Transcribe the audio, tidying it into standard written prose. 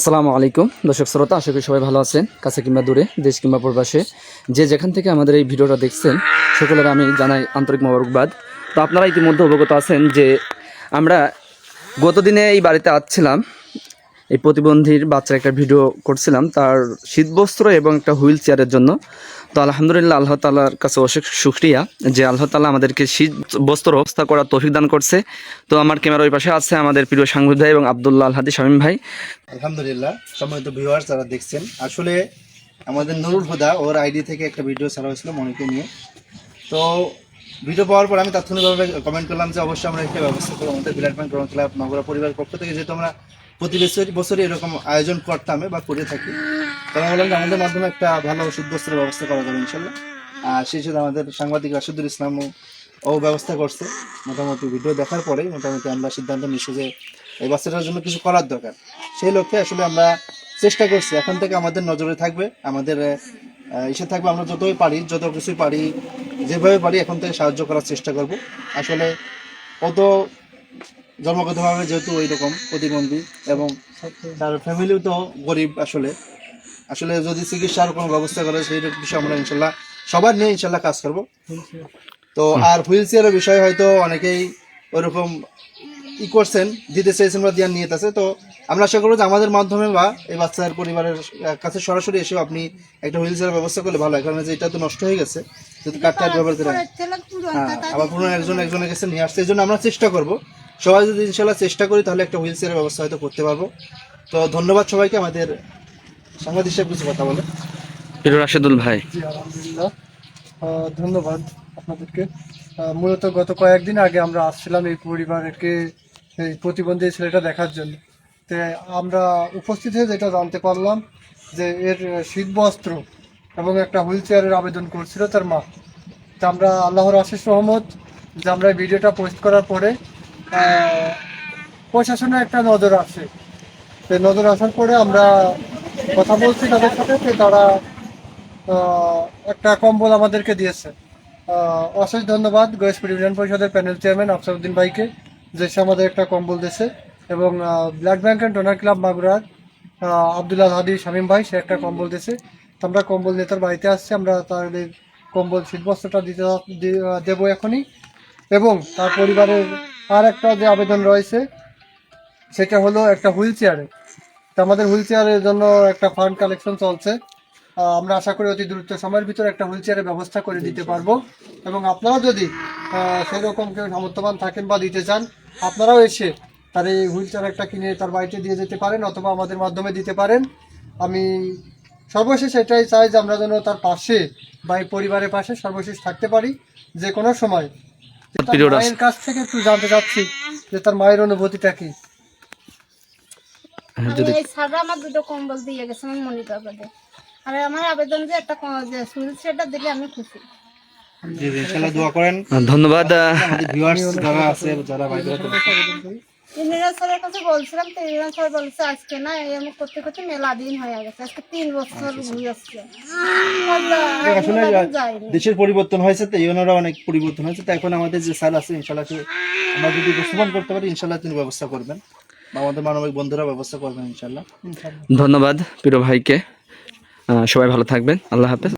আসসালামু আলাইকুম দর্শক শ্রোতা, আশা করি সবাই ভালো আছেন। কাছে কিংবা দূরে, দেশ কিংবা প্রবাসে, যে যেখান থেকে আমাদের এই ভিডিওটা দেখছেন সকলের আমি জানাই আন্তরিক মোবারকবাদ। তো আপনারা ইতিমধ্যে অবগত আছেন যে আমরা গতদিনে এই বাড়িতে আসছিলাম, এই প্রতিবন্ধীর বাচ্চার একটা ভিডিও করছিলাম তার শীতবস্ত্র এবং একটা হুইল চেয়ারের জন্য। তো আলহামদুলিল্লাহ, আল্লাহ তাআলার কাছে অশেষ শুকরিয়া যে আল্লাহ তাআলা আমাদেরকে শীত বস্ত্র ব্যবস্থা করার তৌফিক দান করছে। তো আমার ক্যামেরার ওই পাশে আছে আমাদের প্রিয় সাংবাদিক ভাই এবং আব্দুল্লাহ আল হাদি শামীম ভাই। আলহামদুলিল্লাহ, সম্মানিত ভিউয়ার্স যারা দেখছেন, আসলে আমাদের নুরুল হুদা ওর আইডি থেকে একটা ভিডিও ছাড়া হয়েছিল মনিকে নিয়ে। তো ভিডিও পাওয়ার পর আমি তাৎক্ষণিকভাবে কমেন্ট করলাম যে অবশ্যই আমরা একটা ব্যবস্থা করবো। আমাদের বিলাট ব্যাংক রং ক্লাব নগরা পরিবারের পক্ষ থেকে যেহেতু আমরা প্রতি বছরই এরকম আয়োজন করতাম বা করে থাকি, তারা বললাম যে আমাদের মাধ্যমে একটা ভালো শীতবস্ত্রের ব্যবস্থা করা যাবে ইনশাল্লাহ। আর সেই সাথে আমাদের সাংবাদিক রাশিদুল ইসলামও ব্যবস্থা করছে। মোটামুটি ভিডিও দেখার পরেই মোটামুটি আমরা সিদ্ধান্ত নিচ্ছি যে এই বাচ্চাটার জন্য কিছু করার দরকার। সেই লক্ষ্যে আসলে আমরা চেষ্টা করছি, এখন থেকে আমাদের নজরে থাকবে, আমাদের ইসে থাকবে, আমরা যতই পারি, যত কিছুই পারি, যেভাবে পারি এখন থেকে সাহায্য করার চেষ্টা করব। আসলে কত জন্মগতভাবে যেহেতু ওই রকম প্রতিবন্ধী এবং তার ফ্যামিলিও তো গরিব, আসলে যদি চিকিৎসার কোনো ব্যবস্থা করে সেই বিষয়ে আমরা ইনশাল্লাহ সবার নিয়ে ইনশাল্লাহ কাজ করব। তো আর হুইল চেয়ারের বিষয়ে হয়তো অনেকেই ওইরকম করছেন, দিতে চেয়েছেন বা দেওয়ার নিয়ত আছে। তো আমরা আশা করবো যে আমাদের মাধ্যমে বা এই বাচ্চার পরিবারের কাছে সরাসরি এসেও আপনি একটা হুইল চেয়ারের ব্যবস্থা করলে ভালো হয়, কারণ যে এটা তো নষ্ট হয়ে গেছে, যদি কাঠটা ব্যবহার করে আবার পুরো একজনের কাছে নিয়ে আসছে। এই জন্য আমরা চেষ্টা করবো, সবাই যদি ইনশাল্লাহ চেষ্টা করি তাহলে একটা হুইল চেয়ারের ব্যবস্থা হয়তো করতে পারবো। তো ধন্যবাদ সবাইকে। আমাদের সাংবাদিক সাহেব কিছু কথা বলে। রাশেদুল ভাই। জি আলহামদুলিল্লাহ, ধন্যবাদ আপনাদেরকে। মূলত গত কয়েকদিন আগে আমরা আসছিলাম এই পরিবারকে, এই প্রতিবন্ধী ছেলেটা দেখার জন্য। তো আমরা উপস্থিত হয়ে যেটা জানতে পারলাম যে এর শীতবস্ত্র এবং একটা হুইল চেয়ারের আবেদন করছিল তার মা। তা আমরা আল্লাহর আশিস রহমত যে আমরা এই ভিডিওটা পোস্ট করার পরে প্রশাসনের একটা নজর আসে। সেই নজর আসার পরে আমরা কথা বলছি তাদের সাথে, যে তারা একটা কম্বল আমাদেরকে দিয়েছে। অশেষ ধন্যবাদ গয়েশপুর ইউনিয়ন পরিষদের প্যানেল চেয়ারম্যান আফসারউদ্দিন ভাইকে, যে সে আমাদের একটা কম্বল দিয়েছে, এবং blood bank and donor club মাগুরার আব্দুল্লাহ হাদি শামীম ভাই, সে একটা কম্বল দিয়েছে। তো আমরা কম্বল নেতার বাড়িতে আসছি, আমরা তাদের কম্বল শীতবস্ত্রটা দেবো এখনই। এবং তার পরিবারের আর একটা যে আবেদন রয়েছে সেটা হলো একটা হুইল চেয়ারে। তো আমাদের হুইল চেয়ারের জন্য একটা ফান্ড কালেকশন চলছে। আমরা আশা করি অতি দ্রুত সময়ের ভিতরে একটা হুইল চেয়ারের ব্যবস্থা করে দিতে পারবো। এবং আপনারা যদি সেরকম কেউ সামর্থ্যবান থাকেন বা দিতে চান, আপনারাও এসে তার এই হুইল চেয়ার একটা কিনে তার বাড়িতে দিয়ে যেতে পারেন, অথবা আমাদের মাধ্যমে দিতে পারেন। আমি সর্বশেষ এটাই চাই যে আমরা যেন তার পাশে বা এই পরিবারের পাশে সর্বশেষ থাকতে পারি যে কোনো সময়। মায়ের কাছ থেকে একটু জানতে চাচ্ছি যে তার মায়ের অনুভূতিটা কি। এই সারা আমার দুটো কম্বল দিয়ে গেছে আমার মনির বাবাদের। আর আমার আবেদন যে একটা হুইল চেয়ারটা দিলে আমি খুশি। জি ইনশাআল্লাহ দোয়া করেন। ধন্যবাদ। আমাদের ভিউয়ার্স যারা আছে, যারা বাইরে ইন্দিরা স্যারের কাছে বলছিলাম, তো ইন্দিরা স্যার বলছে আজকে না, এই আমি করতে করতে মেলা দিন হয়ে গেছে, আজকে 3 বছর ঘুরে আসছে। আসলে দেশের পরিবর্তন হয়েছে, তো ইউনোরা অনেক পরিবর্তন হয়েছে। তো এখন আমাদের যে স্যার আছে ইনশাআল্লাহ আমরা যদি উপস্থাপন করতে পারি ইনশাআল্লাহ তিনি ব্যবস্থা করবেন, বা আমাদের মানবিক বন্ধুরা ব্যবস্থা করবেন ইনশাআল্লাহ। ধন্যবাদ প্রিয় ভাইকে। সবাই ভালো থাকবেন। আল্লাহ হাফেজ।